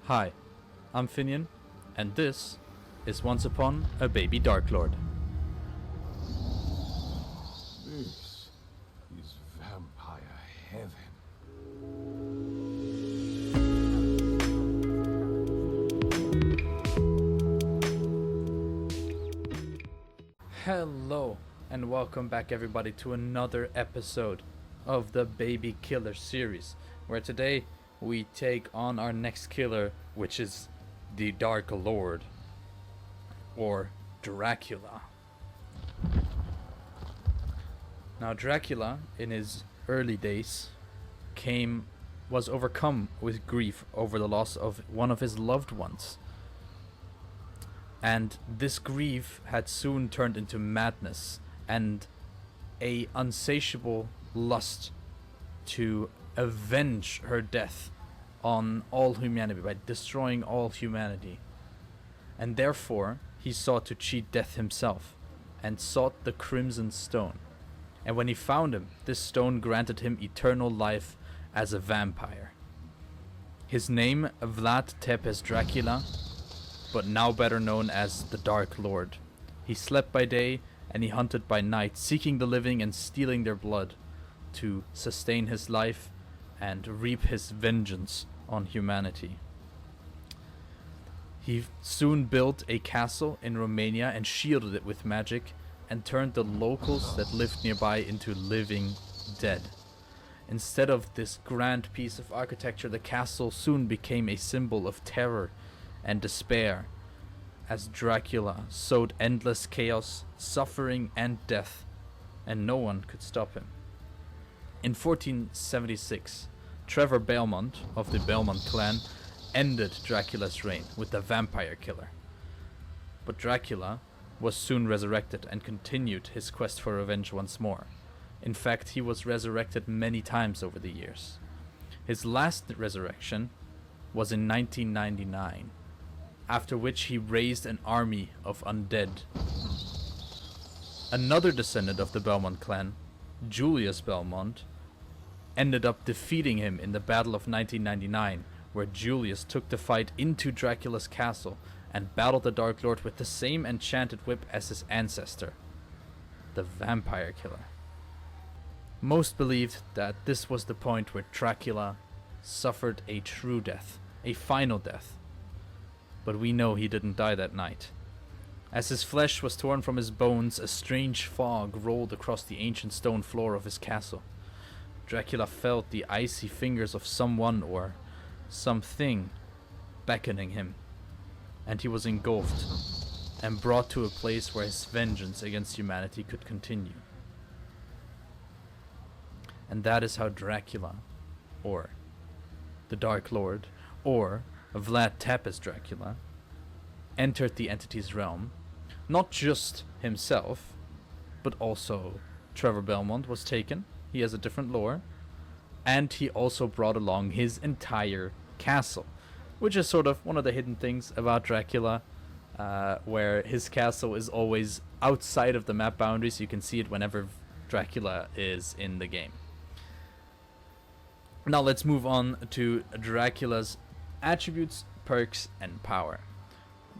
Hi, I'm Fynnion, and this is Once Upon a Baby Dark Lord. This is vampire heaven. Hello, and welcome back everybody to another episode of the Baby Killer series, where today we take on our next killer, which is the Dark Lord, or Dracula. Now, Dracula, in his early days, was overcome with grief over the loss of one of his loved ones. And this grief had soon turned into madness and a insatiable lust to avenge her death on all humanity by destroying all humanity. And therefore, he sought to cheat death himself and sought the Crimson Stone. And when he found him, this stone granted him eternal life as a vampire. His name, Vlad Tepes Dracula, but now better known as the Dark Lord. He slept by day and he hunted by night, seeking the living and stealing their blood to sustain his life and reap his vengeance on humanity. He soon built a castle in Romania and shielded it with magic and turned the locals that lived nearby into living dead. Instead of this grand piece of architecture, the castle soon became a symbol of terror and despair, as Dracula sowed endless chaos, suffering, and death, and no one could stop him. In 1476, Trevor Belmont of the Belmont clan ended Dracula's reign with the vampire killer. But Dracula was soon resurrected and continued his quest for revenge once more. In fact, he was resurrected many times over the years. His last resurrection was in 1999, after which he raised an army of undead. Another descendant of the Belmont clan, Julius Belmont, ended up defeating him in the Battle of 1999, where Julius took the fight into Dracula's castle and battled the Dark Lord with the same enchanted whip as his ancestor, the vampire killer. Most believed that this was the point where Dracula suffered a true death, a final death. But we know he didn't die that night. As his flesh was torn from his bones, a strange fog rolled across the ancient stone floor of his castle. Dracula felt the icy fingers of someone or something beckoning him, and he was engulfed and brought to a place where his vengeance against humanity could continue. And that is how Dracula, or the Dark Lord, or Vlad Tepes Dracula, entered the entity's realm. Not just himself, but also Trevor Belmont was taken. He has a different lore. And he also brought along his entire castle, which is sort of one of the hidden things about Dracula, where his castle is always outside of the map boundaries. You can see it whenever Dracula is in the game. Now let's move on to Dracula's attributes, perks, and power.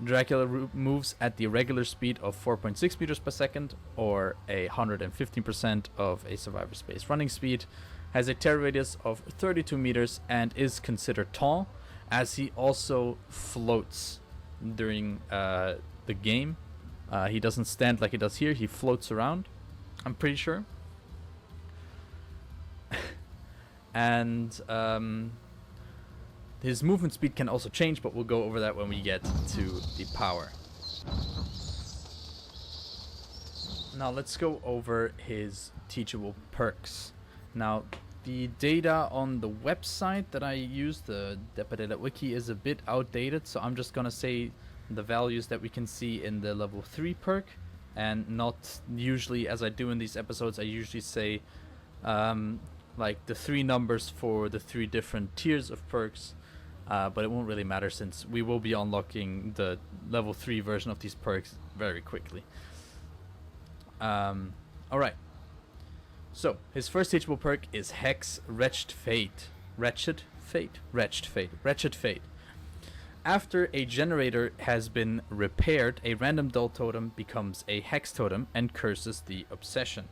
Dracula moves at the regular speed of 4.6 meters per second, or 115% of a survivor space running speed, has a terror radius of 32 meters, and is considered tall, as he also floats during the game. He doesn't stand like he does here, he floats around, I'm pretty sure. And his movement speed can also change, but we'll go over that when we get to the power. Now let's go over his teachable perks. Now, the data on the website that I use, the Depredata Wiki, is a bit outdated, so I'm just gonna say the values that we can see in the level 3 perk, and not usually, as I do in these episodes, I usually say like the 3 numbers for the 3 different tiers of perks, but it won't really matter since we will be unlocking the level 3 version of these perks very quickly. Alright, so his first teachable perk is Hex Wretched Fate. Wretched Fate. After a generator has been repaired, a random dull totem becomes a hex totem and curses the obsession.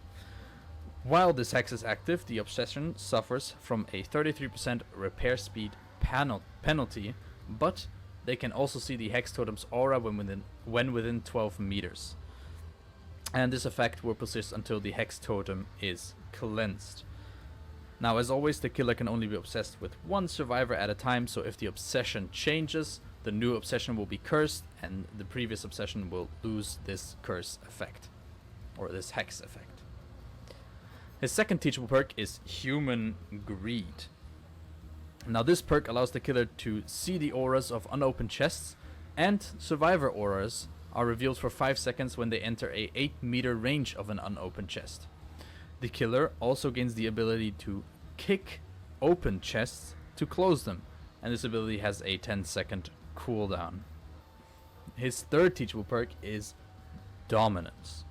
While this hex is active, the obsession suffers from a 33% repair speed penalty, but they can also see the hex totem's aura when within 12 meters. And this effect will persist until the hex totem is cleansed. Now, as always, the killer can only be obsessed with one survivor at a time, so if the obsession changes, the new obsession will be cursed, and the previous obsession will lose this curse effect, or this hex effect. His second teachable perk is Human Greed. Now, this perk allows the killer to see the auras of unopened chests, and survivor auras are revealed for 5 seconds when they enter a 8-meter range of an unopened chest. The killer also gains the ability to kick open chests to close them, and this ability has a 10-second cooldown. His third teachable perk is Dominance.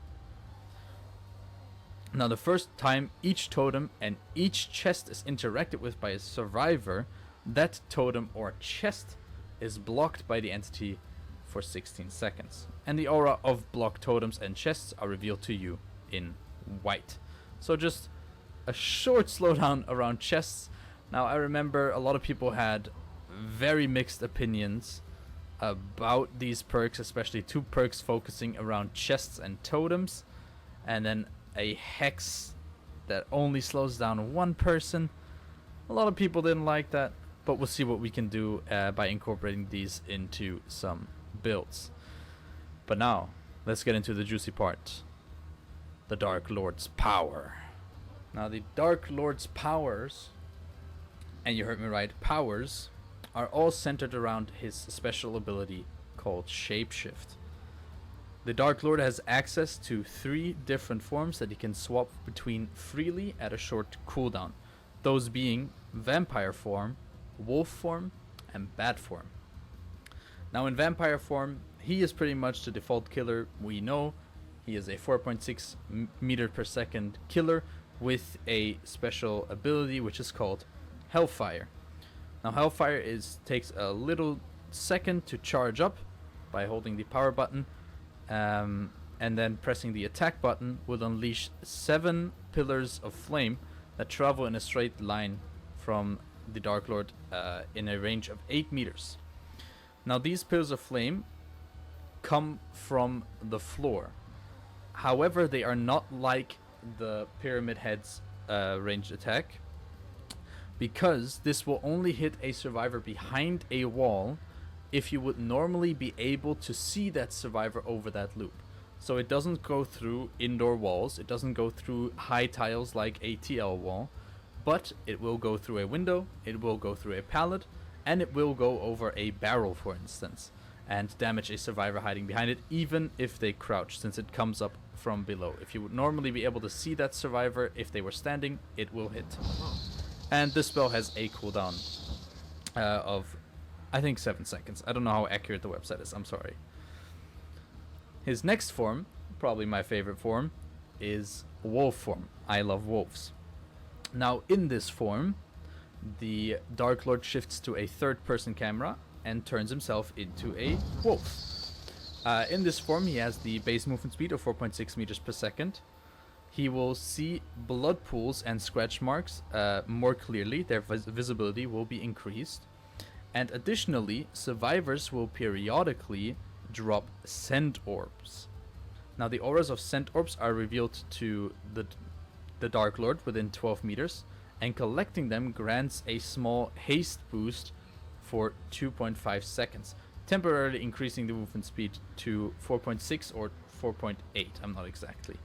Now, the first time each totem and each chest is interacted with by a survivor, that totem or chest is blocked by the entity for 16 seconds, and the aura of blocked totems and chests are revealed to you in white. So just a short slowdown around chests. Now, I remember a lot of people had very mixed opinions about these perks, especially 2 perks focusing around chests and totems, and then a hex that only slows down 1 person. A lot of people didn't like that, but we'll see what we can do by incorporating these into some builds. But now, let's get into the juicy part. The Dark Lord's power. Now, the Dark Lord's powers, and you heard me right, powers, are all centered around his special ability called Shapeshift. The Dark Lord has access to 3 different forms that he can swap between freely at a short cooldown, those being Vampire form, Wolf form, and Bat form. Now, in Vampire form, he is pretty much the default killer we know. He is a 4.6 meter per second killer with a special ability which is called Hellfire. Now, Hellfire takes a little second to charge up by holding the power button, and then pressing the attack button will unleash 7 pillars of flame that travel in a straight line from the Dark Lord in a range of 8 meters. Now, these pillars of flame come from the floor. However, they are not like the Pyramid Head's ranged attack, because this will only hit a survivor behind a wall if you would normally be able to see that survivor over that loop. So it doesn't go through indoor walls, it doesn't go through high tiles like a TL wall, but it will go through a window, it will go through a pallet, and it will go over a barrel, for instance, and damage a survivor hiding behind it, even if they crouch, since it comes up from below. If you would normally be able to see that survivor if they were standing, it will hit. And this spell has a cooldown of, I think, 7 seconds. I don't know how accurate the website is, I'm sorry. His next form, probably my favorite form, is Wolf form. I love wolves. Now, in this form, the Dark Lord shifts to a third-person camera and turns himself into a wolf. In this form, he has the base movement speed of 4.6 meters per second. He will see blood pools and scratch marks more clearly. Their visibility will be increased. And additionally, survivors will periodically drop scent orbs. Now, the auras of scent orbs are revealed to the Dark Lord within 12 meters, and collecting them grants a small haste boost for 2.5 seconds, temporarily increasing the movement speed to 4.6 or 4.8, I'm not exactly.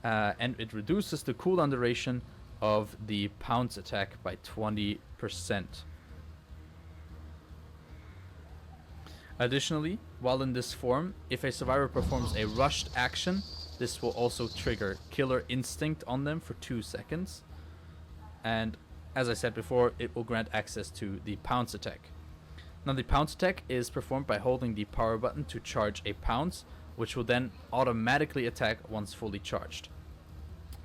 And it reduces the cooldown duration of the pounce attack by 20%. Additionally, while in this form, if a survivor performs a rushed action, this will also trigger Killer Instinct on them for 2 seconds. And as I said before, it will grant access to the pounce attack. Now, the pounce attack is performed by holding the power button to charge a pounce, which will then automatically attack once fully charged.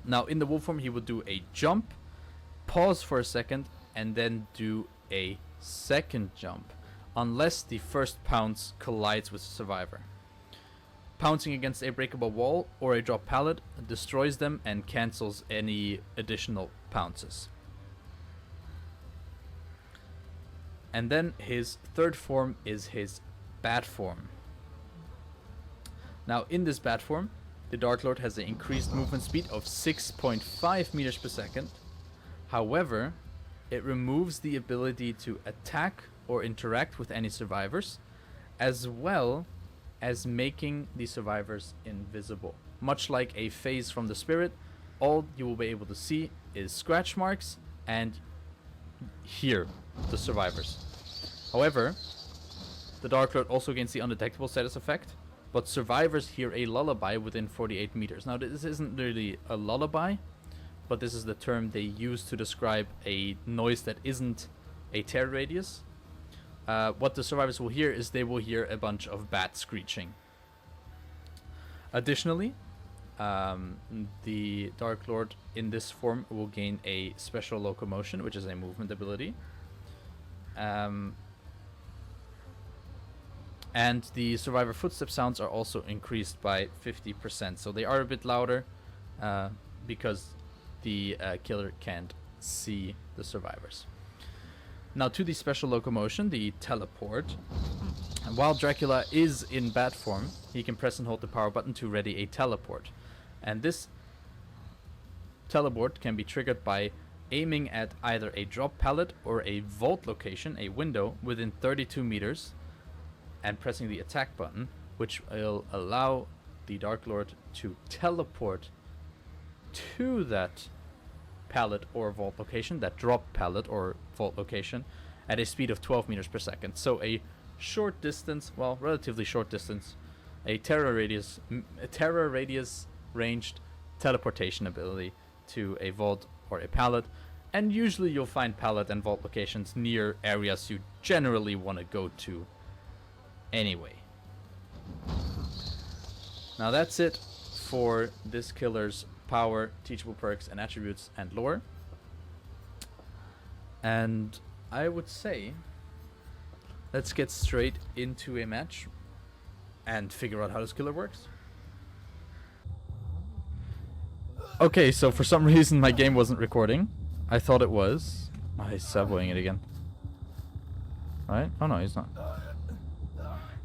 Now, in the wolf form, he will do a jump, pause for a second, and then do a second jump. unless the first pounce collides with the survivor. Pouncing against a breakable wall or a drop pallet destroys them and cancels any additional pounces. And then his third form is his bat form. Now in this bat form, the Dark Lord has an increased movement speed of 6.5 meters per second. However, it removes the ability to attack or interact with any survivors, as well as making the survivors invisible. Much like a phase from the spirit, all you will be able to see is scratch marks and hear the survivors. However, the Dark Lord also gains the undetectable status effect, but survivors hear a lullaby within 48 meters. Now this isn't really a lullaby, but this is the term they use to describe a noise that isn't a terror radius. What the survivors will hear is they will hear a bunch of bats screeching. Additionally, the Dark Lord in this form will gain a special locomotion, which is a movement ability. And the survivor footstep sounds are also increased by 50%. So they are a bit louder because the killer can't see the survivors. Now to the special locomotion, the teleport. And while Dracula is in bat form, he can press and hold the power button to ready a teleport. And this teleport can be triggered by aiming at either a drop pallet or a vault location, a window, within 32 meters, and pressing the attack button, which will allow the Dark Lord to teleport to that pallet or vault location, that drop pallet or vault location, at a speed of 12 meters per second. So a short distance, well, relatively short distance, a terror radius ranged teleportation ability to a vault or a pallet. And usually you'll find pallet and vault locations near areas you generally want to go to anyway. Now that's it for this killer's power, teachable perks, and attributes and lore. And I would say let's get straight into a match and figure out how this killer works. Okay, so for some reason my game wasn't recording. I thought it was. Oh, he's saboing it again. Right? Oh no, he's not.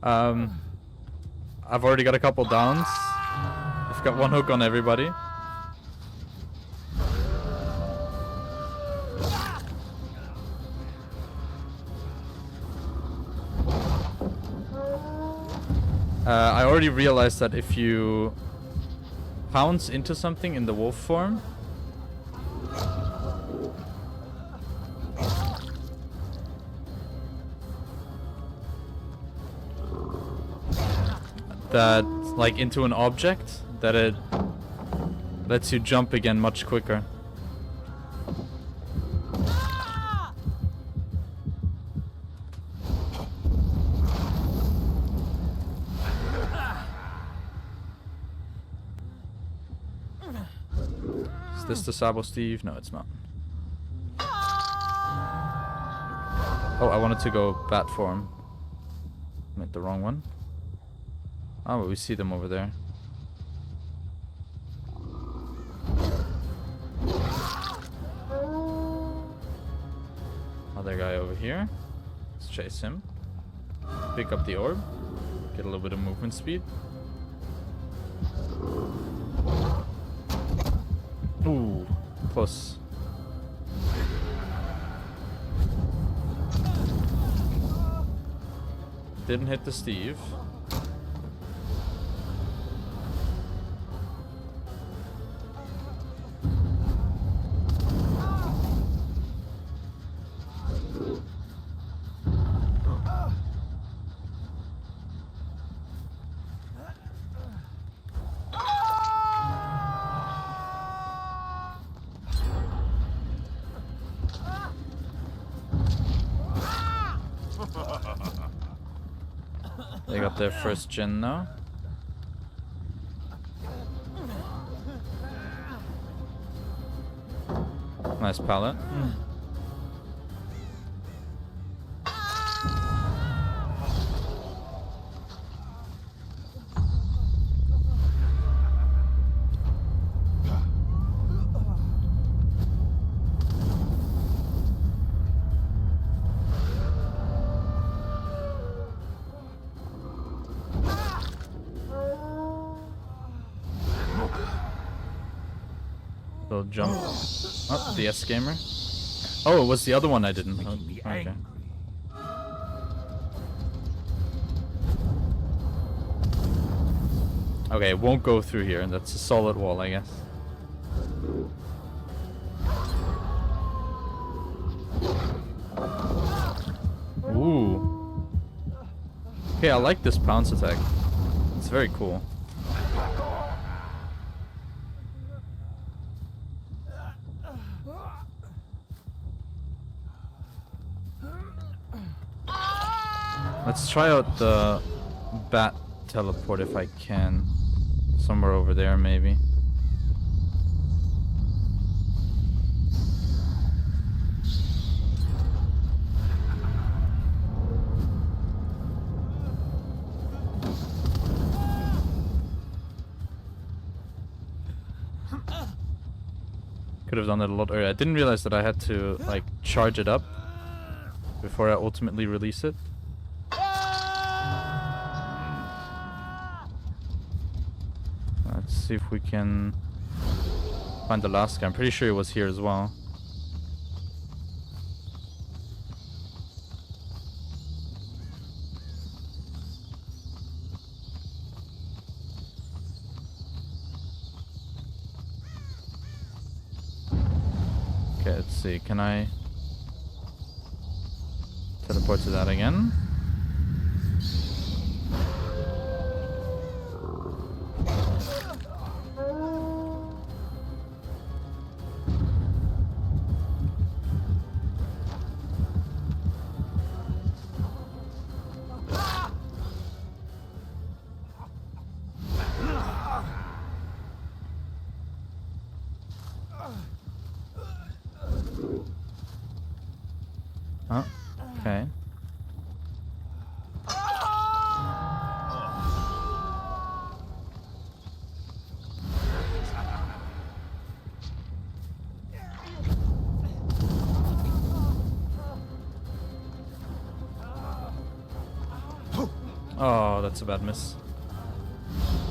I've already got a couple downs. I've got one hook on everybody. I already realized that if you pounce into something in the wolf form, that, like, into an object, that it lets you jump again much quicker. Is this the Sabo Steve? No, it's not. Oh, I wanted to go bat form. I meant the wrong one. Oh, but we see them over there. Other guy over here. Let's chase him. Pick up the orb. Get a little bit of movement speed. Ooh, close. Didn't hit the Steve. They got their first gen now. Nice pallet. little jump. Oh, the S gamer. Oh, it was the other one I didn't. Oh, Making me okay. angry. Okay, it won't go through here, and that's a solid wall, I guess. Ooh. Okay, I like this pounce attack. It's very cool. Let's try out the bat teleport if I can. Somewhere over there, maybe. Could have done that a lot earlier. I didn't realize that I had to like charge it up before I ultimately release it. Let's see if we can find the last guy. I'm pretty sure he was here as well. Okay, let's see. Can I teleport to that again? Oh, okay. Oh, that's a bad miss.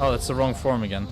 Oh, that's the wrong form again.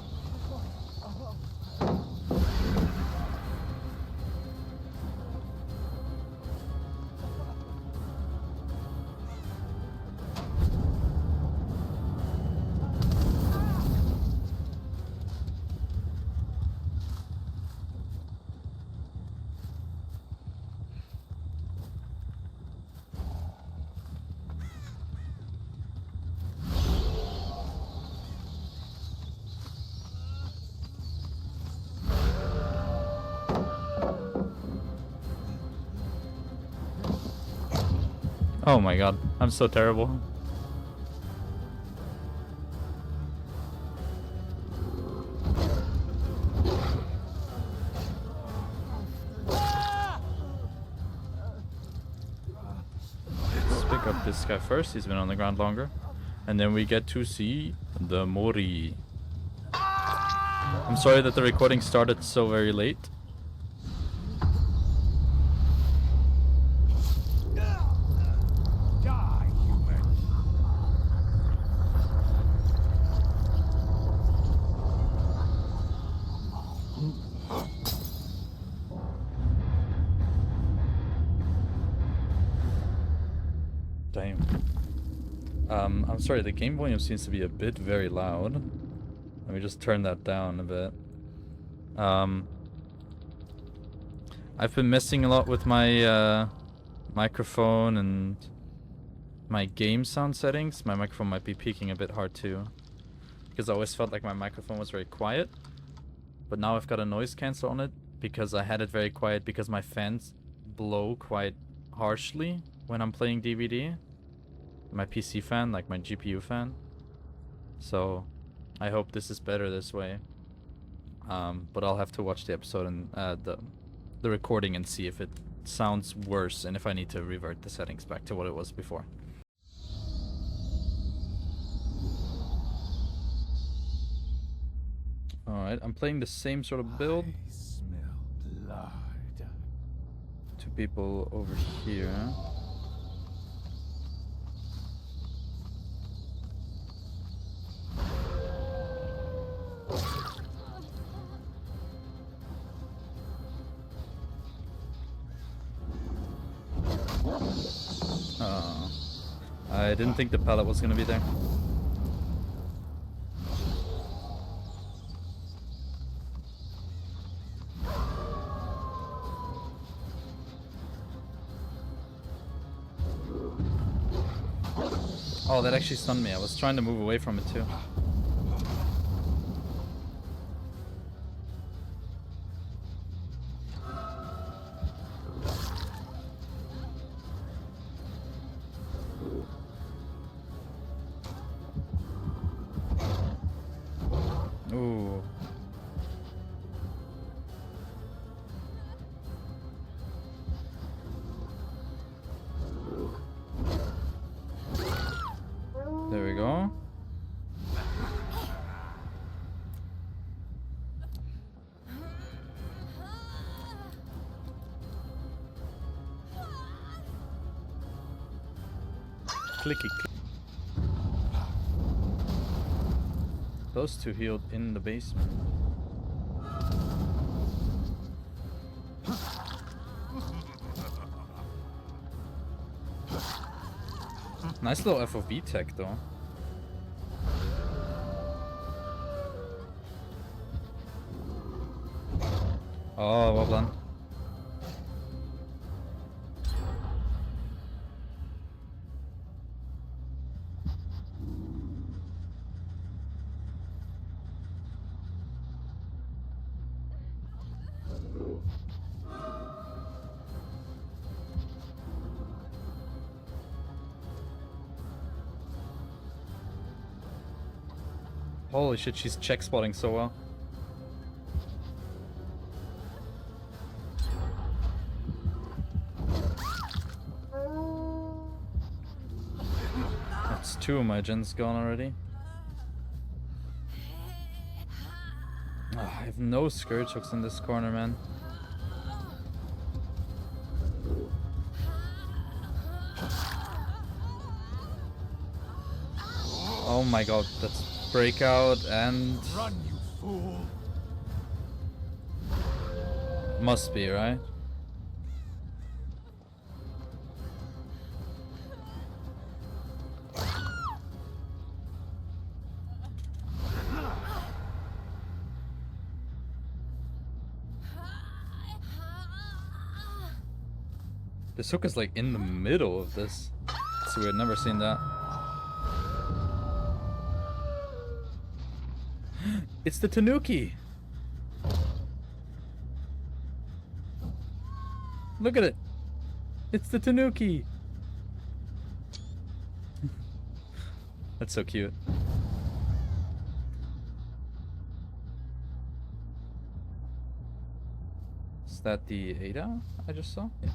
Oh my god, I'm so terrible. Let's pick up this guy first, he's been on the ground longer. And then we get to see the Mori. I'm sorry that the recording started so very late. Damn. I'm sorry, the game volume seems to be a bit very loud. Let me just turn that down a bit. I've been messing a lot with my microphone and my game sound settings. My microphone might be peaking a bit hard too, because I always felt like my microphone was very quiet. But now I've got a noise cancel on it because I had it very quiet because my fans blow quite harshly when I'm playing DVD. My PC fan, like my GPU fan. So I hope this is better this way. But I'll have to watch the episode and the recording and see if it sounds worse and if I need to revert the settings back to what it was before. Alright, I'm playing the same sort of build. I smell blood. Two people over here. I didn't think the pallet was gonna be there. Oh, that actually stunned me. I was trying to move away from it too. Ooh. There we go. Clicky click. Those two healed in the basement. Nice little FOV tech though. Oh, well done. Holy shit, she's check spotting so well. That's two of my gens gone already. Oh, I have no scourge hooks in this corner, man. Oh my god, that's breakout and... Run, you fool! Must be, right? This hook is like in the middle of this. It's weird, never seen that. It's the Tanuki! Look at it! It's the Tanuki! That's so cute. Is that the Ada I just saw? Yeah.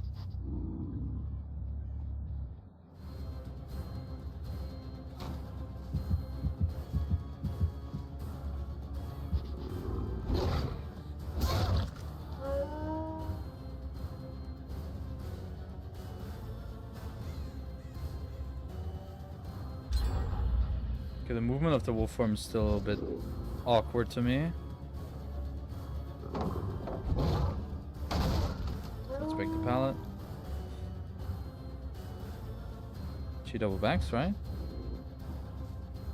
Okay, the movement of the wolf form is still a little bit awkward to me. Let's break the pallet. She double backs, right?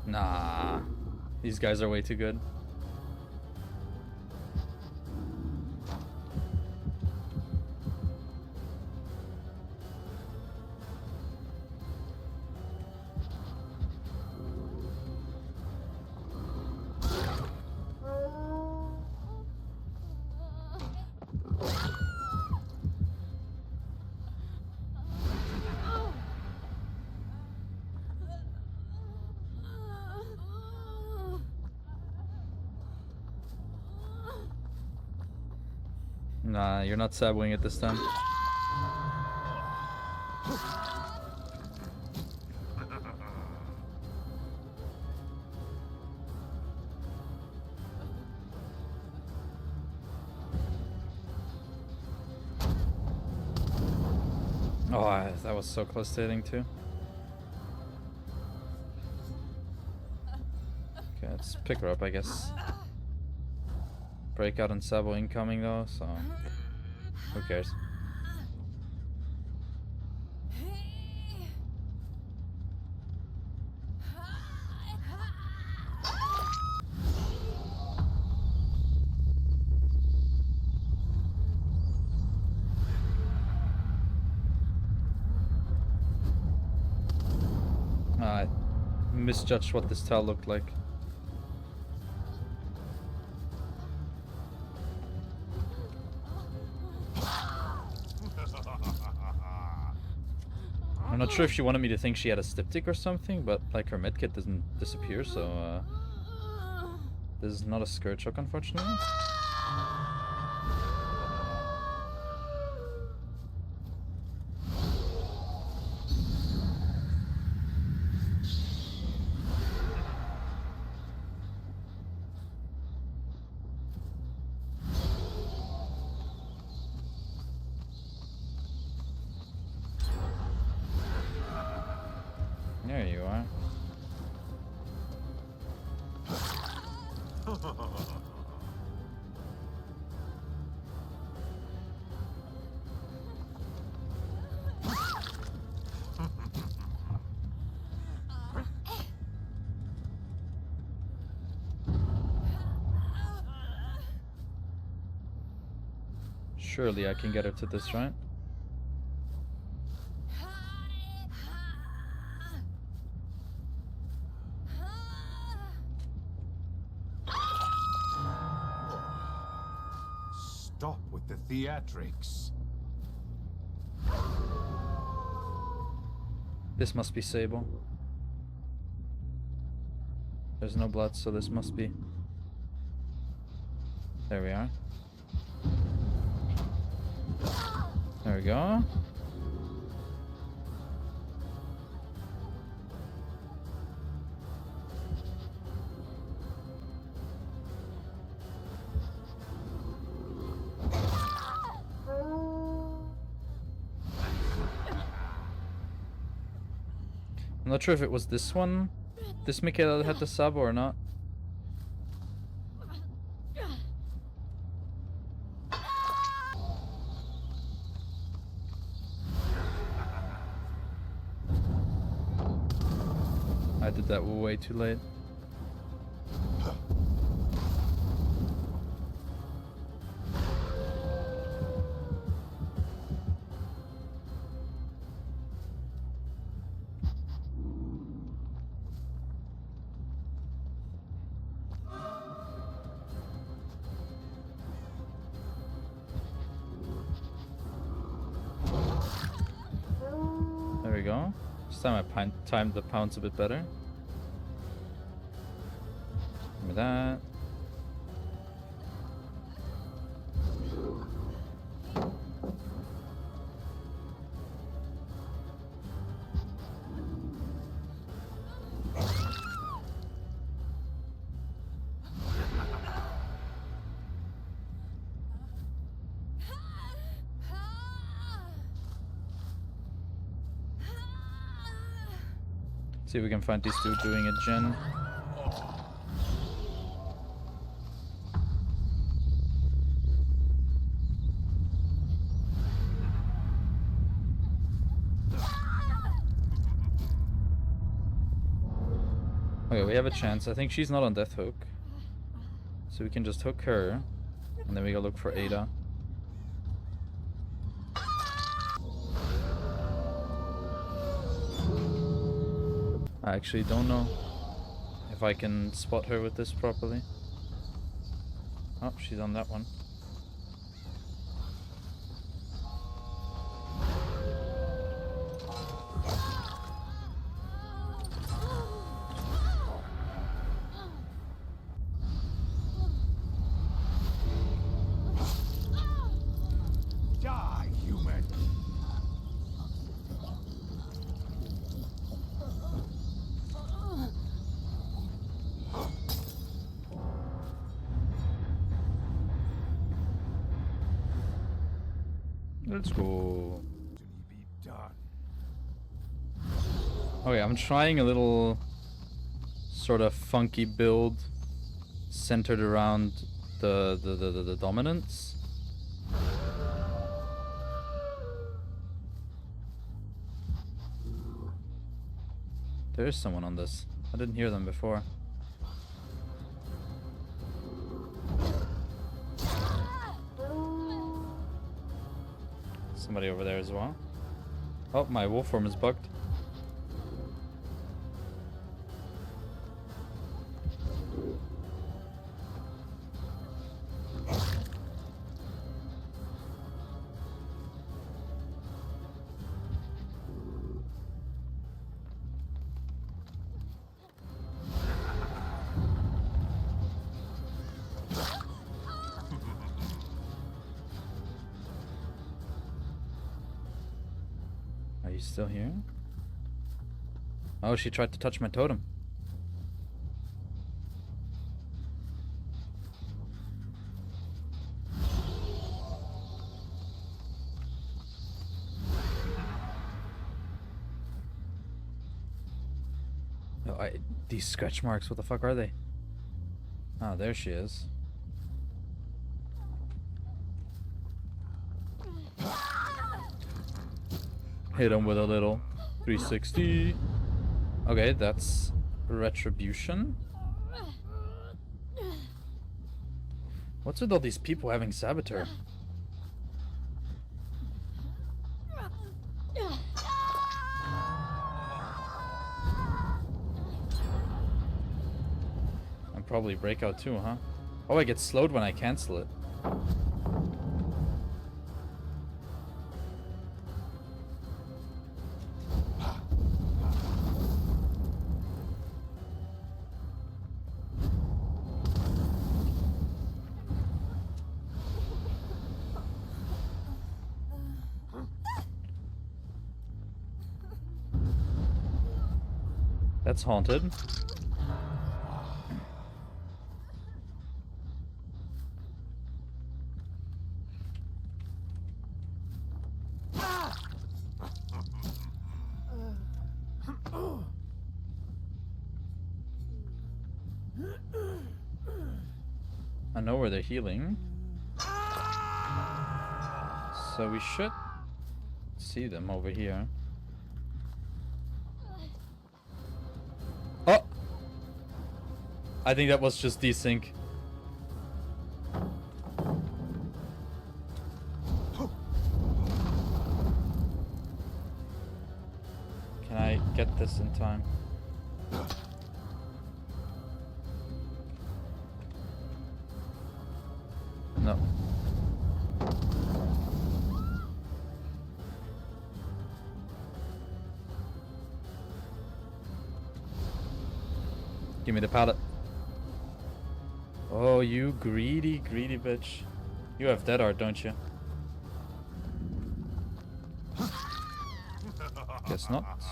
Nah. These guys are way too good. Nah, you're not saboing it this time. Oh, that was so close to hitting too. Okay, let's pick her up, I guess. Breakout and sabo incoming though, so who cares? 'Cause misjudged what this tile looked like. I'm not sure if she wanted me to think she had a styptic or something, but like her medkit doesn't disappear, so this is not a skirt shock, unfortunately. There you are. Surely I can get her to this, right? Stop with the theatrics. This must be Sable. There's no blood, so this must be... There we are. There we go. I'm not sure if it was this one, this Michaela that had the sub or not. I did that way too late. There we go. This time I timed the pounce a bit better. Give me that. See if we can find these two doing a gen. Okay, we have a chance. I think she's not on death hook. So we can just hook her. And then we go look for Ada. I actually don't know if I can spot her with this properly. Oh, she's on that one. Die, human. Let's go. Be done. Okay, I'm trying a little sort of funky build centered around the dominance. There is someone on this. I didn't hear them before. Somebody over there as well. Oh, my wolf form is bugged. She's still here? Oh, she tried to touch my totem. Oh, these scratch marks, what the fuck are they? Oh, there she is. Hit him with a little 360. Okay, that's retribution. What's with all these people having saboteur? And probably breakout too, huh? Oh, I get slowed when I cancel it. That's haunted. I know where they're healing. So we should see them over here. Oh! I think that was just desync. Can I get this in time? No. Give me the pallet. Oh, you greedy, greedy bitch. You have dead art, don't you? Guess not.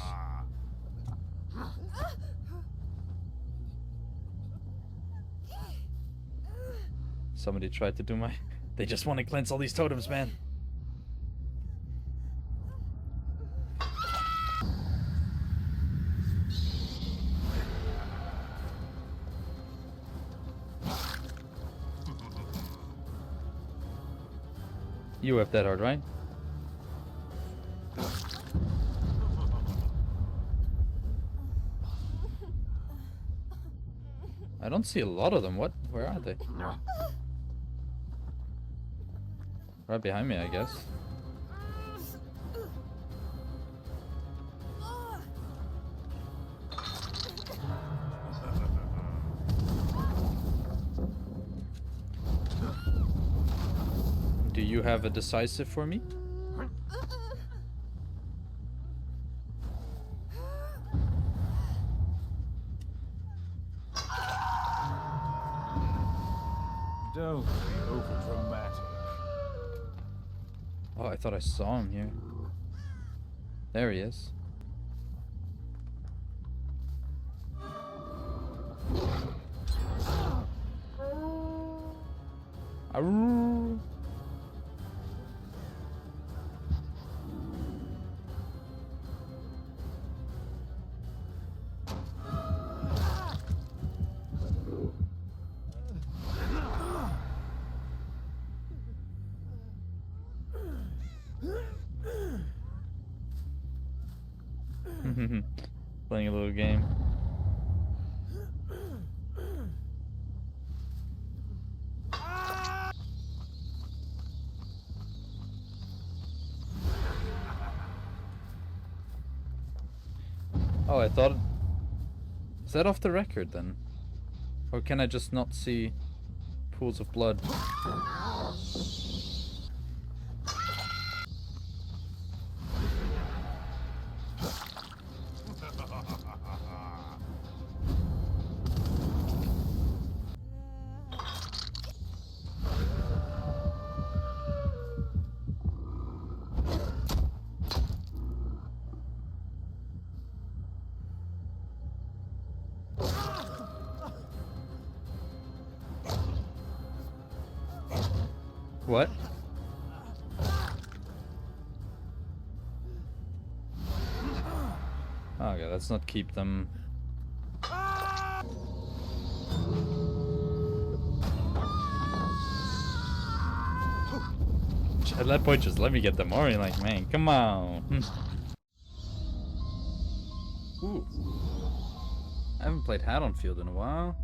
Somebody tried to do my... They just want to cleanse all these totems, man. You have that hard, right? I don't see a lot of them. What? Where are they? Right behind me, I guess. Do you have a decisive for me? Don't be overdramatic. Oh, I thought I saw him here. There he is. Arrgh. Playing a little game. Oh, I thought... Is that off the record then? Or can I just not see pools of blood? What? Okay, let's not keep them. At that point, just let me get them. Or like, man, come on. Ooh. I haven't played Haddonfield in a while.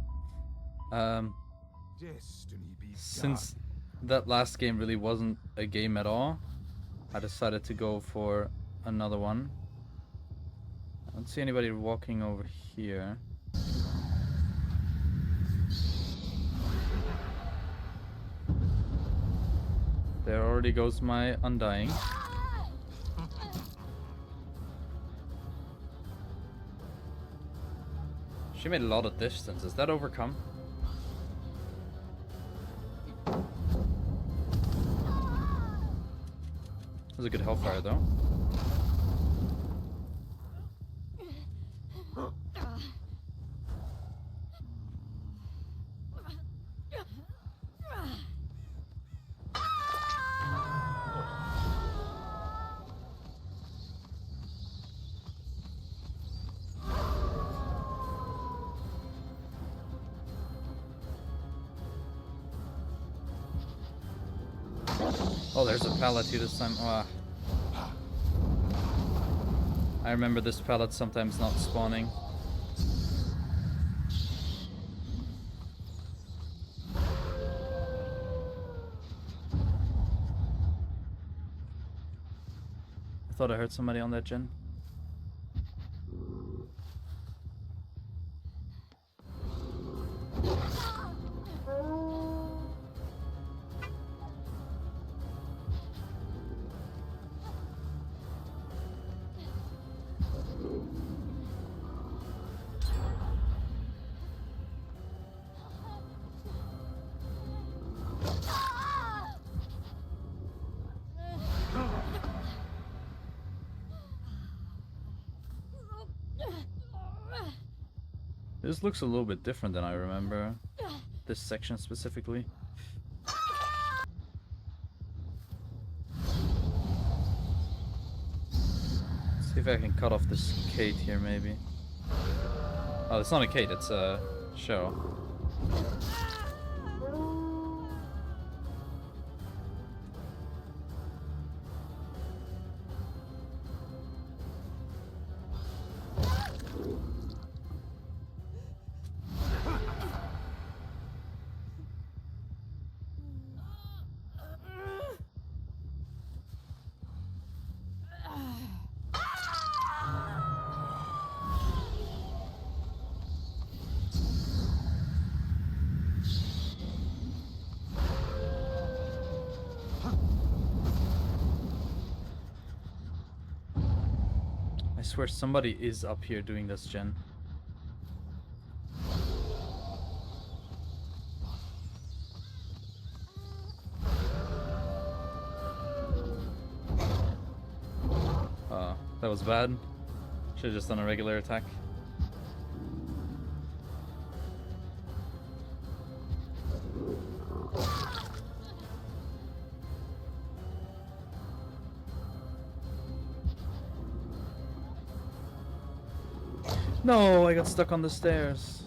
Since that last game really wasn't a game at all, I decided to go for another one. I don't see anybody walking over here. There already goes my Undying. She made a lot of distance. Is that overcome? That was a good hellfire though. Oh, there's a pallet here this time. Oh, I remember this pallet sometimes not spawning. I thought I heard somebody on that gen. This looks a little bit different than I remember. This section specifically. See if I can cut off this Kate here, maybe. Oh, it's not a Kate, it's a Cheryl. I swear somebody is up here doing this gen. That was bad. Should've just done a regular attack. No, I got stuck on the stairs.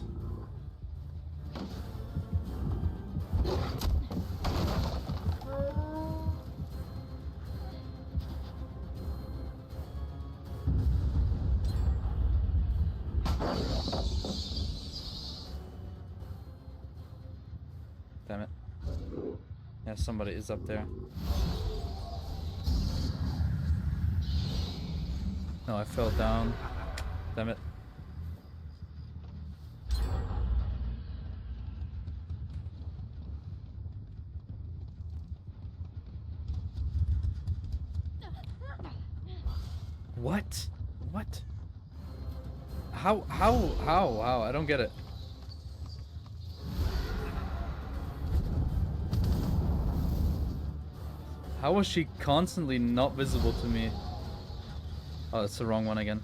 Damn it. Yeah, somebody is up there. No, I fell down. Damn it. What? What? How? I don't get it. How was she constantly not visible to me? Oh, that's the wrong one again.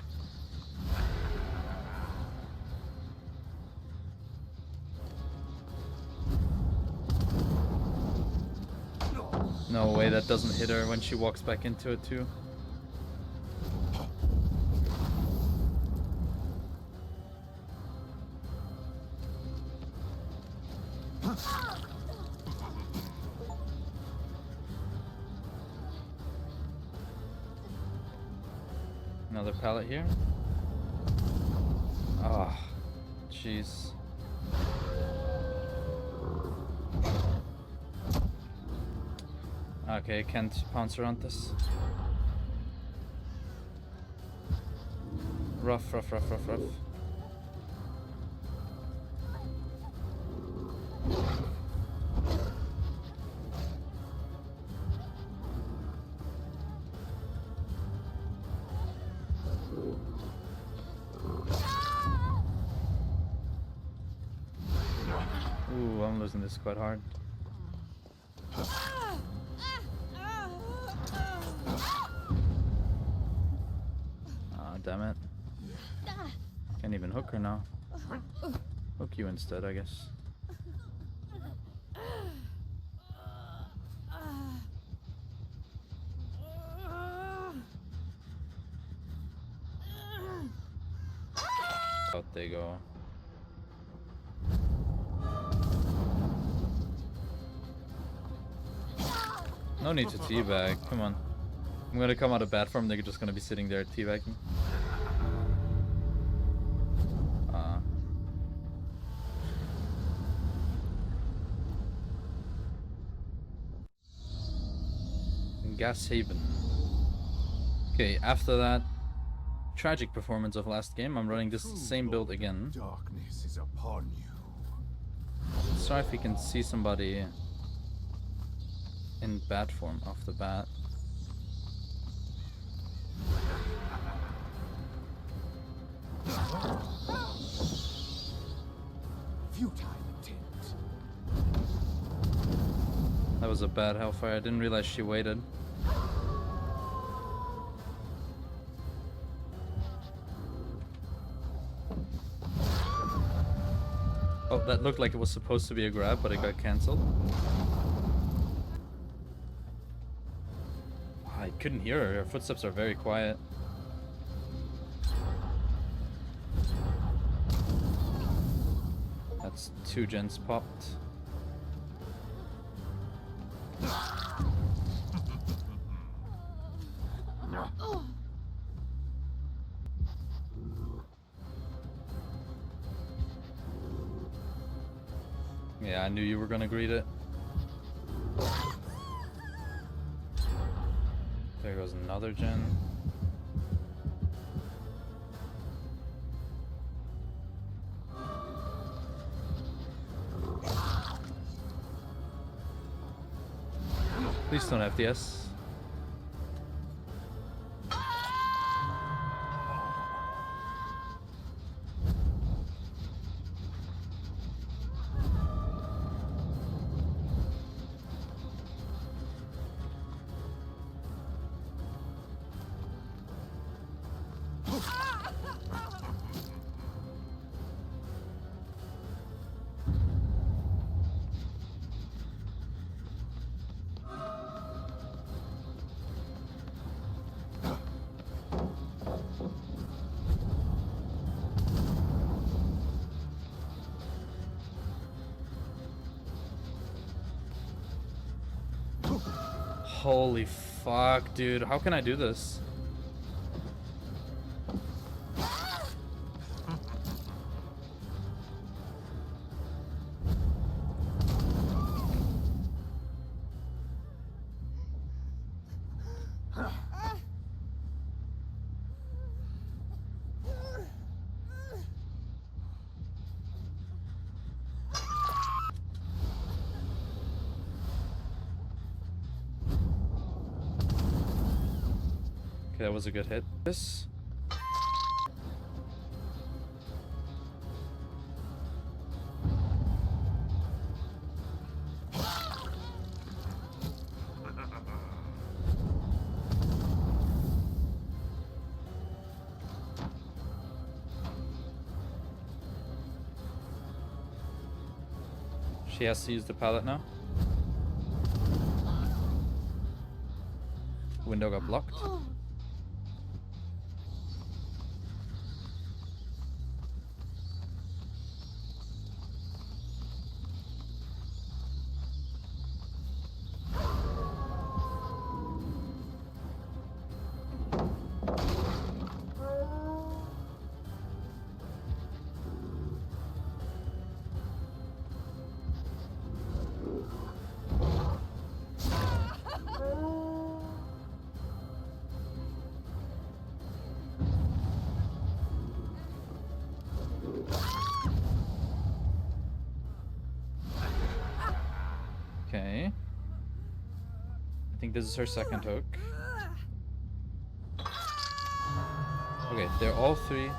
No way that doesn't hit her when she walks back into it too. Another pallet here. Ah, oh, jeez. Okay, can't pounce around this. Rough. Ooh, I'm losing this quite hard. Damn it. Can't even hook her now. Hook you instead, I guess. Out they go. No need to teabag, come on. I'm gonna come out of bat form, they're just gonna be sitting there teabagging. Gas Haven. Okay, after that tragic performance of last game, I'm running this same build again. Darkness is upon you. Let's try if we can see somebody in bat form off the bat. Futile attempt. That was a bad hellfire. I didn't realize she waited. Oh, that looked like it was supposed to be a grab, but it got cancelled. I couldn't hear her. Her footsteps are very quiet. That's 2 gens popped. Yeah, I knew you were gonna greet it. There goes another gen. Please don't FDS. Holy fuck, dude. How can I do this? Okay, that was a good hit. This. She has to use the pallet now. Window got blocked. Okay. I think this is her second hook. Okay, they're all three.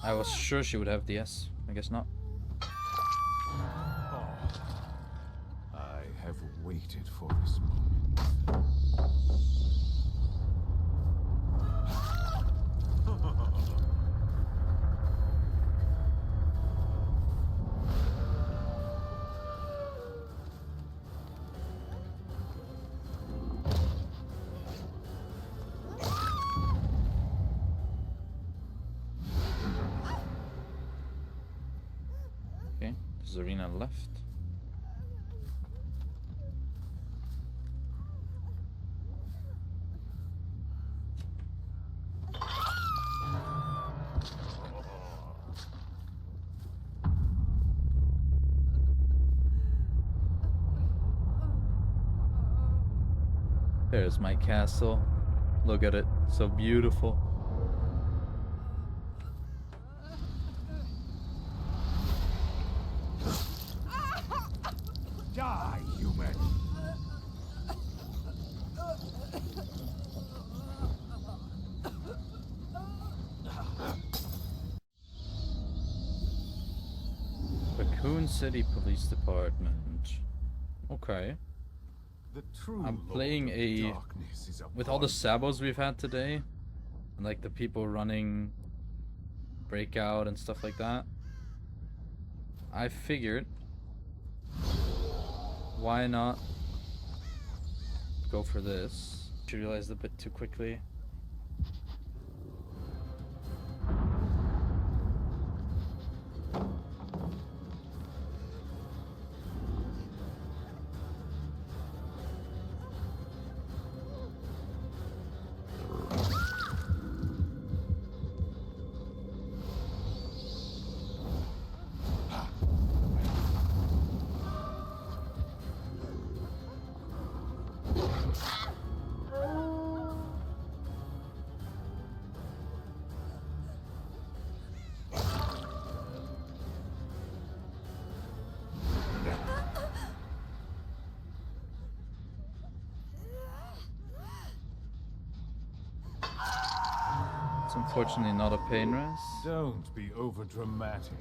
I was sure she would have the S. I guess not. Oh, I have waited for this moment. Okay, there's arena left. There's my castle. Look at it, so beautiful. Die, human! Raccoon City Police Department. Okay. The true I'm Lord playing of a... Darkness is With all the upon sabos we've had today, and like the people running breakout and stuff like that, I figured, why not go for this? She realized a bit too quickly. It's unfortunately not a pain rest. Don't be over dramatic.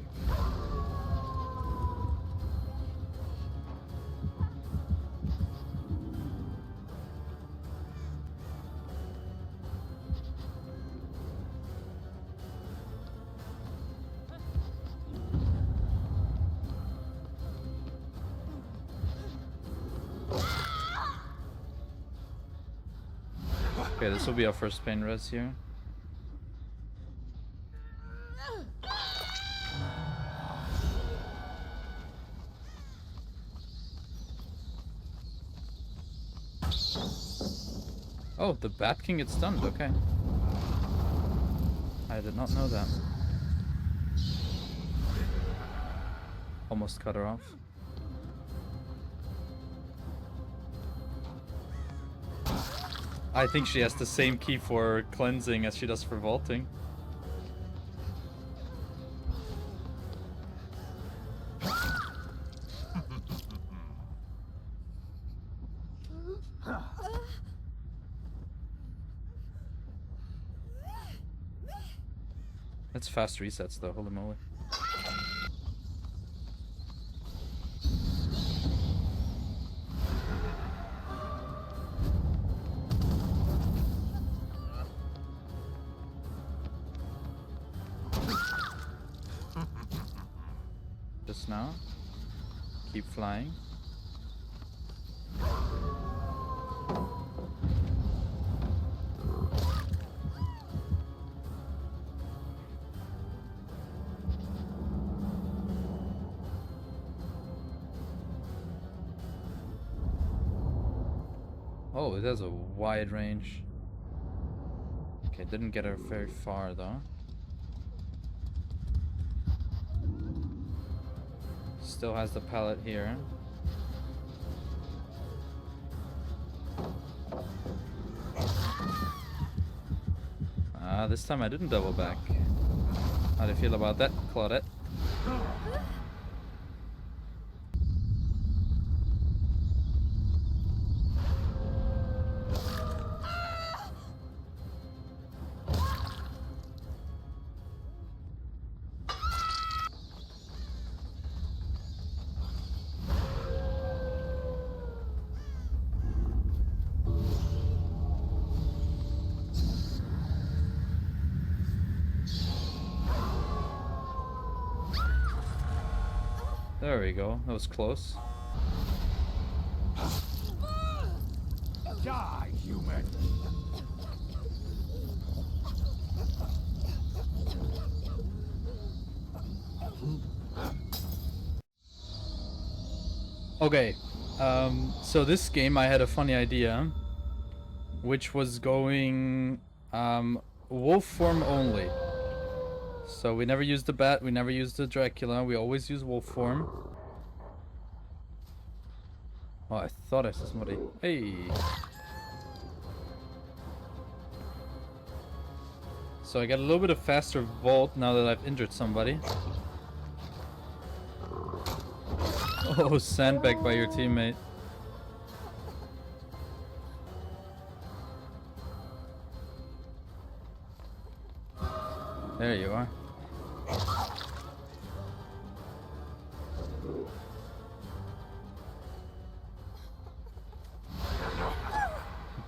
Okay, this will be our first pain res here. Oh, the Bat King gets stunned, okay. I did not know that. Almost cut her off. I think she has the same key for cleansing as she does for vaulting. That's fast resets though, holy moly. Just now. Keep flying. Oh, it has a wide range. Okay, didn't get her very far though. Still has the pallet here. This time I didn't double back. How do you feel about that, Claudette? There we go. That was close. Die, human! Okay. So this game I had a funny idea, which was going wolf form only. So we never used the bat, we never used the Dracula, we always use wolf form. Oh, I thought I saw somebody. Hey! So I got a little bit of faster vault now that I've injured somebody. Oh, sandbagged by your teammate. There you are.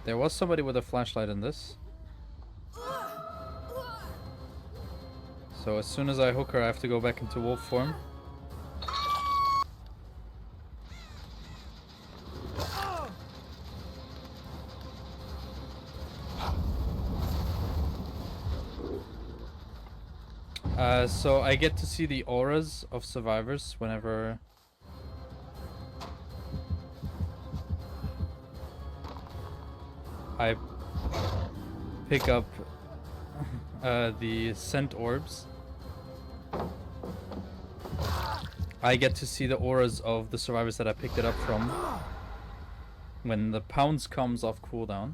There was somebody with a flashlight in this. So as soon as I hook her, I have to go back into wolf form. So I get to see the auras of survivors whenever I pick up the scent orbs. I get to see the auras of the survivors that I picked it up from when the pounce comes off cooldown.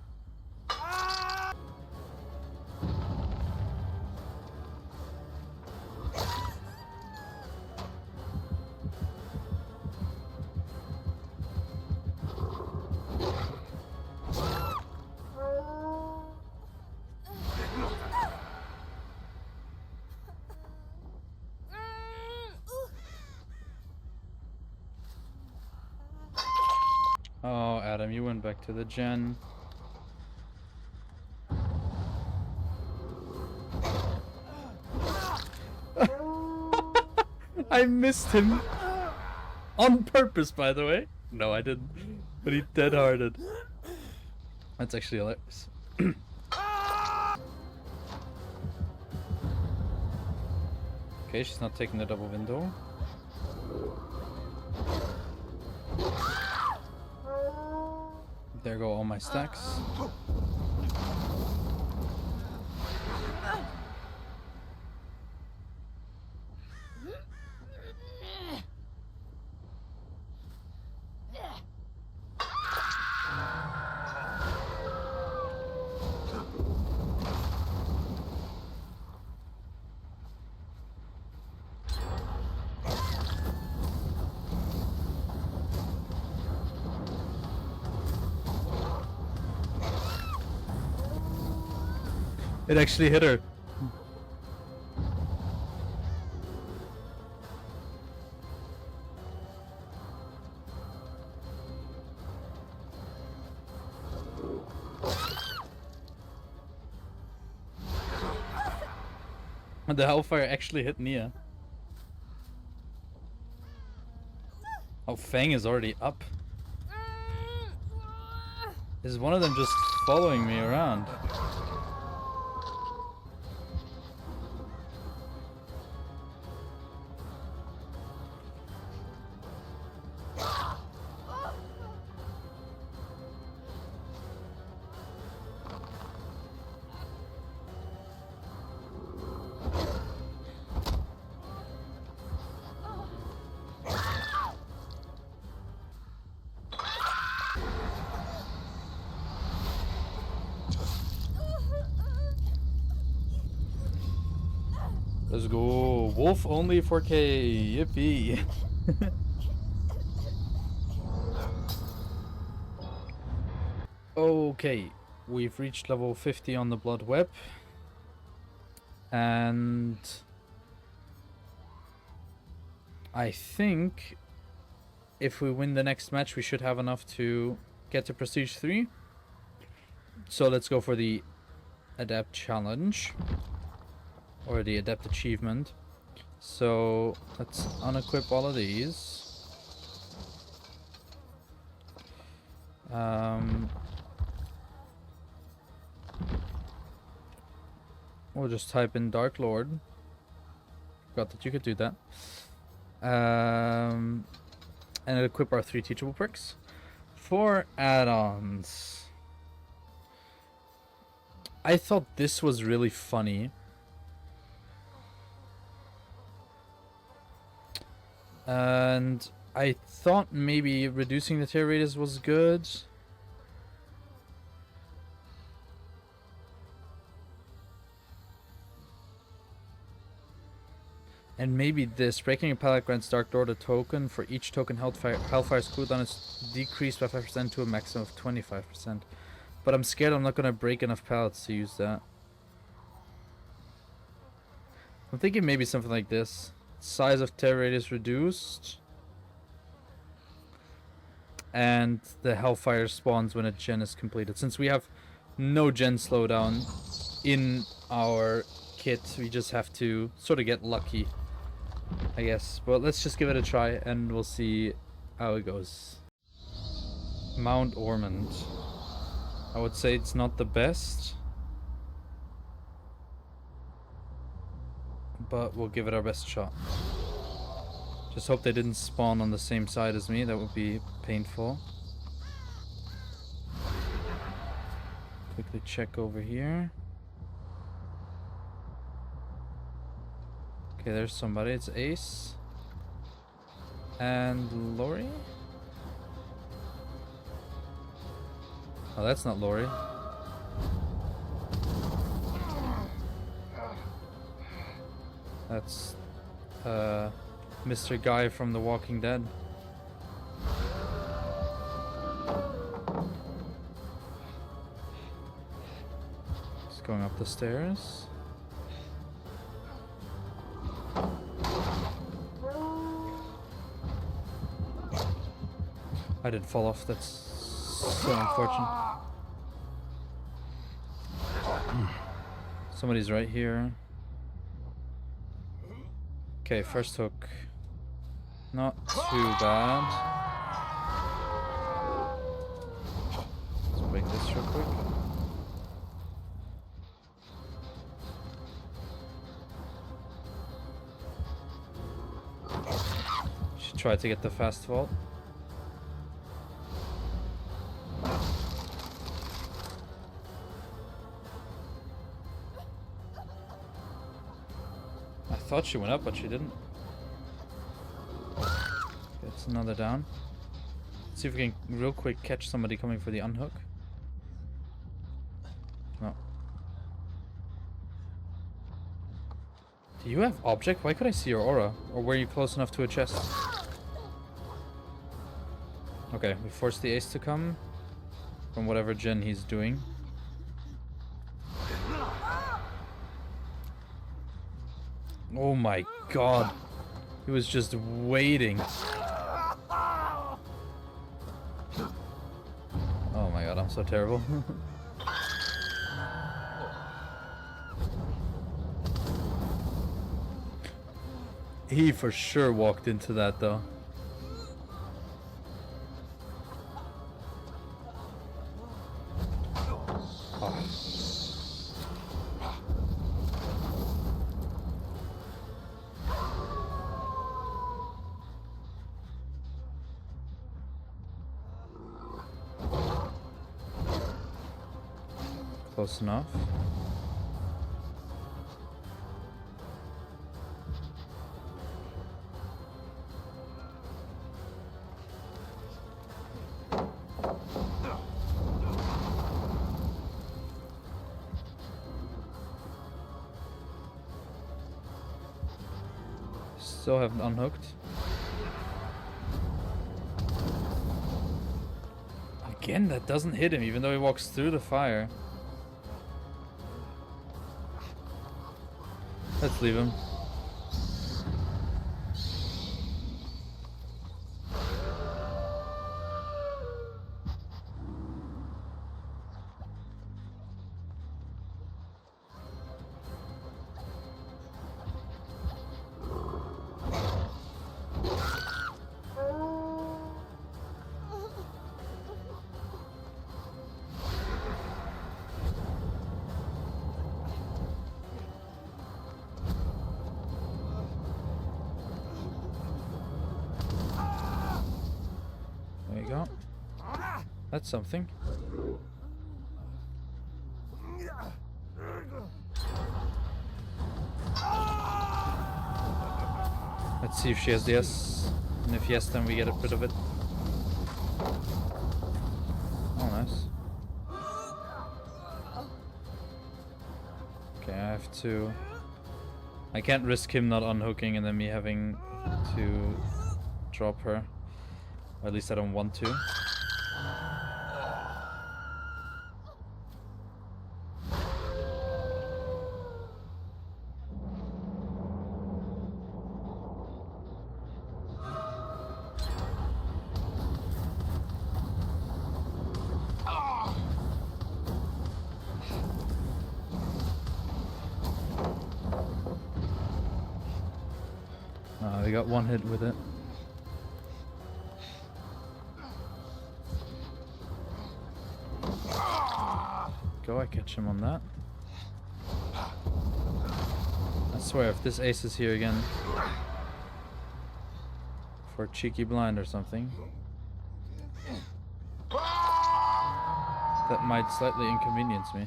Oh, Adam, you went back to the gen. I missed him. On purpose, by the way. No, I didn't. But he dead-hearted. That's actually hilarious. Okay, she's not taking the double window. There go all my stacks. It actually hit her. The Hellfire actually hit Nia. Oh, Fang is already up. Is one of them just following me around? Let's go. Wolf only 4K. Yippee. Okay. We've reached level 50 on the Blood Web. And I think if we win the next match, we should have enough to get to Prestige 3. So let's go for the Adept Challenge. Or the Adept Achievement. So let's unequip all of these. We'll just type in Dark Lord. Forgot that you could do that. And equip our 3 teachable perks. For add-ons, I thought this was really funny. And I thought maybe reducing the tear radius was good. And maybe this. Breaking a pallet grants Dark Lord a token. For each token, Hellfire's cooldown is decreased by 5% to a maximum of 25%. But I'm scared I'm not going to break enough pallets to use that. I'm thinking maybe something like this. Size of tear radius reduced. And the Hellfire spawns when a gen is completed. Since we have no gen slowdown in our kit, we just have to sort of get lucky, I guess. But let's just give it a try and we'll see how it goes. Mount Ormond. I would say it's not the best, but we'll give it our best shot. Just hope they didn't spawn on the same side as me. That would be painful. Quickly check over here. Okay, there's somebody. It's Ace. And Lori? Oh, that's not Lori. That's Mr. Guy from The Walking Dead. Just going up the stairs. I did fall off. That's so unfortunate. Somebody's right here. Okay, first hook. Not too bad. Let's break this real quick. Should try to get the fast vault. I thought she went up, but she didn't. That's another down. Let's see if we can real quick catch somebody coming for the unhook. No. Do you have object? Why could I see your aura? Or were you close enough to a chest? Okay, we forced the Ace to come from whatever gen he's doing. Oh my god. He was just waiting. Oh my god, I'm so terrible. He for sure walked into that though. Oh. Close enough. Still haven't unhooked. Again, that doesn't hit him even though he walks through the fire. Let's leave him. There you go. That's something. Let's see if she has the S. And if yes, then we get rid of it. Oh, nice. Okay, I have to... I can't risk him not unhooking and then me having to drop her. Or at least I don't want to. We got one hit with it. Go, I catch him on that. I swear, if this ace is here again for a cheeky blind or something, that might slightly inconvenience me.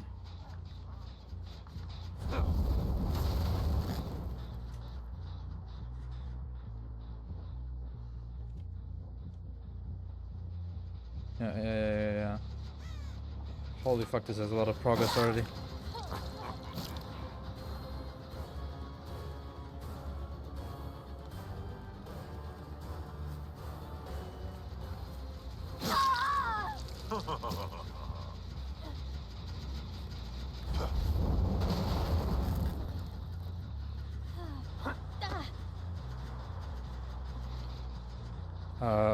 Yeah. Holy fuck, this has a lot of progress already.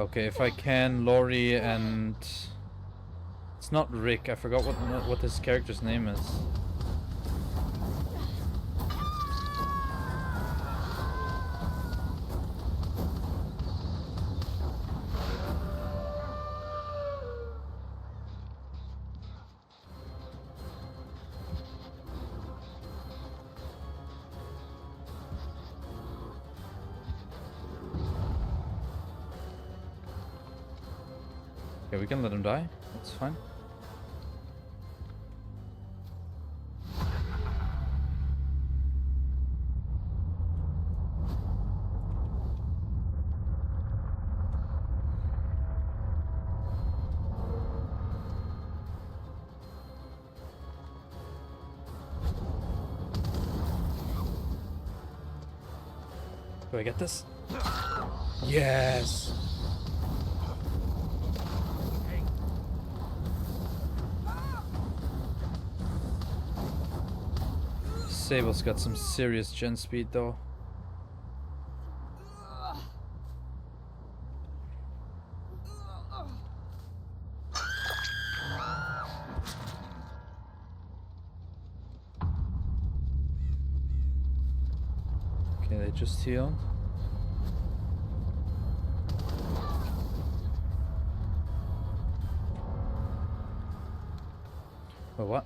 Okay, if I can, Laurie and... It's not Rick, I forgot what his character's name is. Okay, we can let him die, that's fine. Do I get this? Yes! Sable's got some serious gen speed though. Okay, they just healed. Oh, what?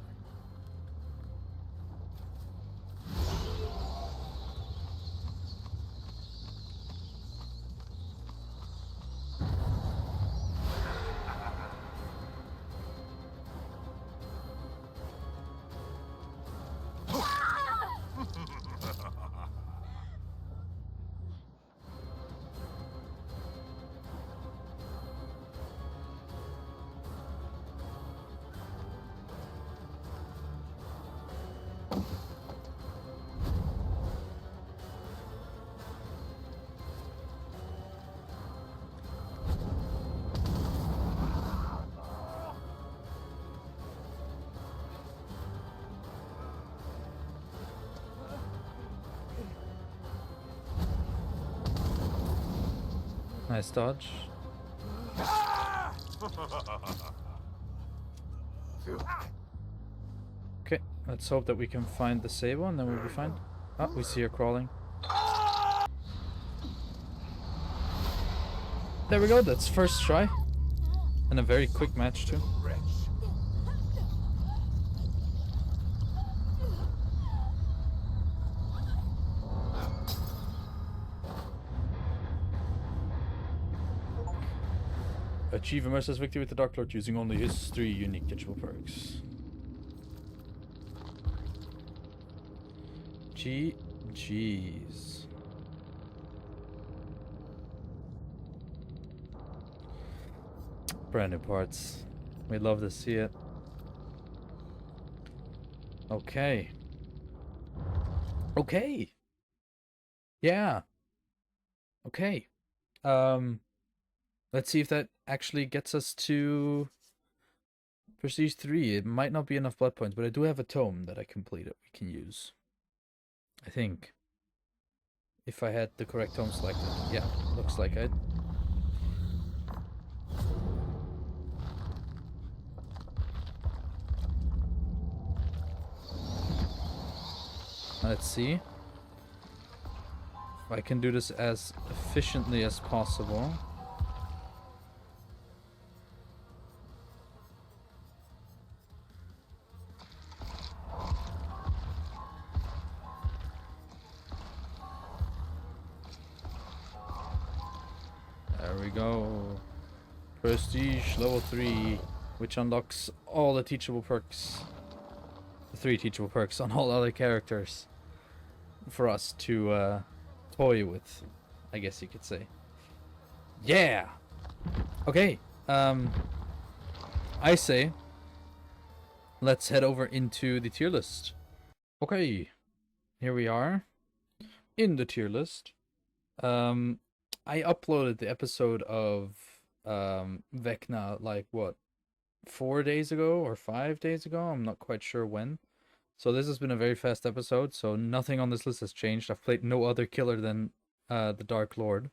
Nice dodge. Okay, let's hope that we can find the Sable and then we'll be fine. Oh, we see her crawling. There we go, that's first try. And a very quick match too. Achieve a merciless victory with the Dark Lord using only his 3 unique teachable perks. GG's. Brand new parts. We'd love to see it. Okay. Okay. Yeah. Okay. Let's see if that actually gets us to Prestige 3. It might not be enough blood points, but I do have a tome that I completed we can use. I think. If I had the correct tome selected. Yeah, looks like I... Let's see. If I can do this as efficiently as possible. There we go. Prestige level 3, which unlocks all the teachable perks. The 3 teachable perks on all other characters. For us to toy with, I guess you could say. Yeah! Okay, I say, let's head over into the tier list. Okay, here we are, in the tier list. I uploaded the episode of Vecna, like, what, 4 days ago or 5 days ago? I'm not quite sure when. So this has been a very fast episode, so nothing on this list has changed. I've played no other killer than the Dark Lord.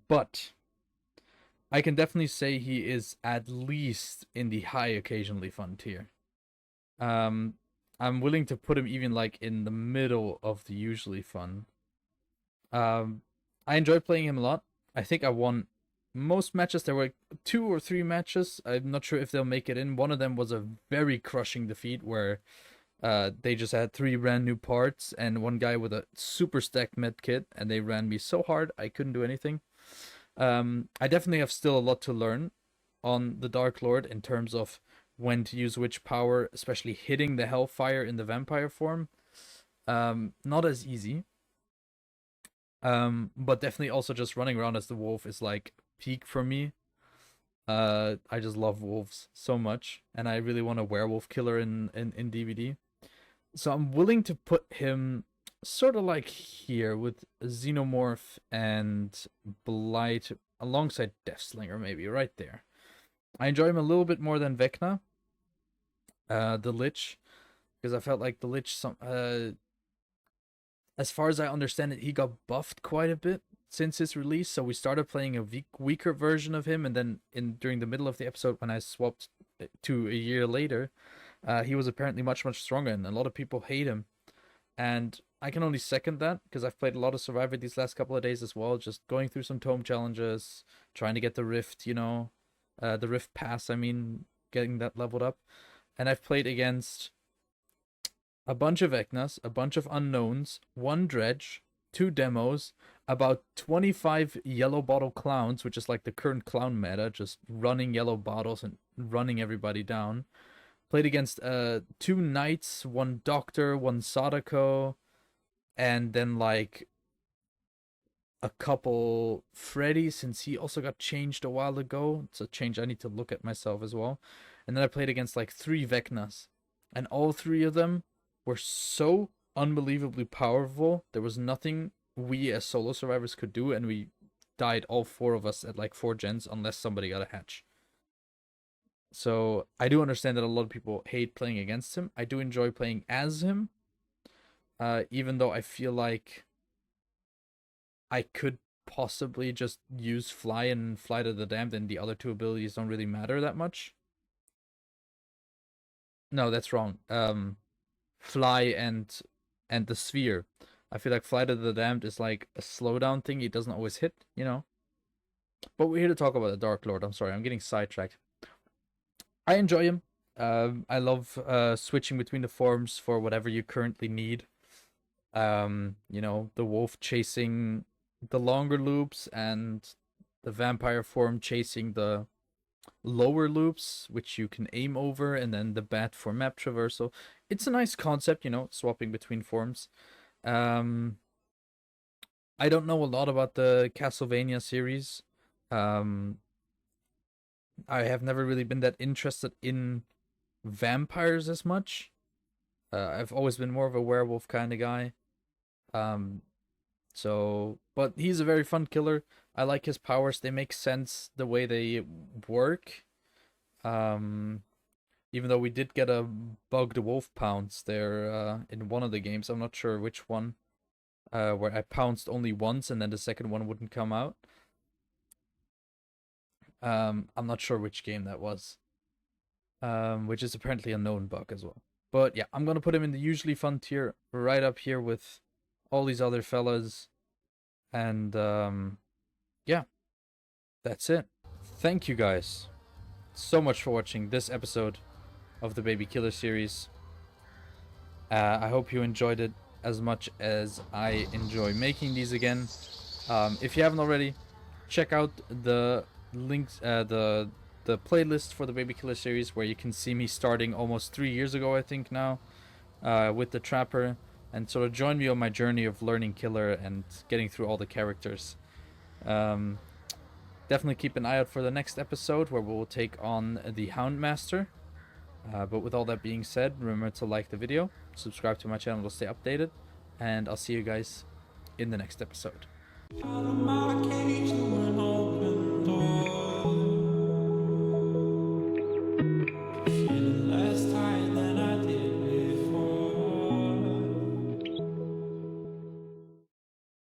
But I can definitely say he is at least in the high occasionally fun tier. I'm willing to put him even like in the middle of the usually fun. I enjoy playing him a lot. I think I won most matches. There were 2 or 3 matches. I'm not sure if they'll make it in. One of them was a very crushing defeat where they just had 3 brand new parts and one guy with a super stacked med kit, and they ran me so hard I couldn't do anything. I definitely have still a lot to learn on the Dark Lord in terms of when to use which power, especially hitting the Hellfire in the vampire form. Not as easy. But definitely also just running around as the wolf is like peak for me. I just love wolves so much, and I really want a werewolf killer in DBD. So I'm willing to put him sort of like here with Xenomorph and Blight alongside Deathslinger, maybe right there. I enjoy him a little bit more than Vecna, the Lich, because I felt like the Lich, as far as I understand it, he got buffed quite a bit since his release, so we started playing a weaker version of him, and then during the middle of the episode when I swapped to a year later, he was apparently much stronger, and a lot of people hate him. And I can only second that because I've played a lot of Survivor these last couple of days as well, just going through some tome challenges, trying to get the Rift, the Rift Pass, getting that leveled up. And I've played against a bunch of Eknas, a bunch of unknowns, one Dredge, 2 demos, about 25 yellow bottle clowns, which is like the current clown meta, just running yellow bottles and running everybody down. Played against 2 knights, 1 doctor, 1 Sadako, and then like a couple Freddy, since he also got changed a while ago. It's a change I need to look at myself as well. And then I played against like 3 Vecnas, and all 3 of them were so unbelievably powerful. There was nothing we as solo survivors could do, and we died, all 4 of us, at like 4 gens unless somebody got a hatch. So I do understand that a lot of people hate playing against him. I do enjoy playing as him, even though I feel like I could possibly just use Fly and Fly to the Damned, and the other 2 abilities don't really matter that much. No, that's wrong. Fly and the Sphere. I feel like Fly to the Damned is like a slowdown thing. He doesn't always hit, But we're here to talk about the Dark Lord. I'm sorry, I'm getting sidetracked. I enjoy him. I love switching between the forms for whatever you currently need. The wolf chasing the longer loops, and the vampire form chasing the lower loops, which you can aim over, and then the bat for map traversal. It's a nice concept, swapping between forms. I don't know a lot about the Castlevania series. I have never really been that interested in vampires as much. I've always been more of a werewolf kind of guy. But he's a very fun killer. I like his powers. They make sense the way they work. Even though we did get a bugged wolf pounce there in one of the games. I'm not sure which one. Where I pounced only once and then the second one wouldn't come out. I'm not sure which game that was. Which is apparently a known bug as well. But yeah, I'm gonna put him in the usually fun tier right up here with all these other fellas. And yeah, that's it. Thank you guys so much for watching this episode of the Baby Killer series. I hope you enjoyed it as much as I enjoy making these again. If you haven't already, check out the links, the playlist for the Baby Killer series, where you can see me starting almost 3 years ago, I think now, with the Trapper, and sort of join me on my journey of learning Killer and getting through all the characters. Definitely keep an eye out for the next episode, where we'll take on the Houndmaster. But with all that being said, remember to like the video, subscribe to my channel to stay updated, and I'll see you guys in the next episode.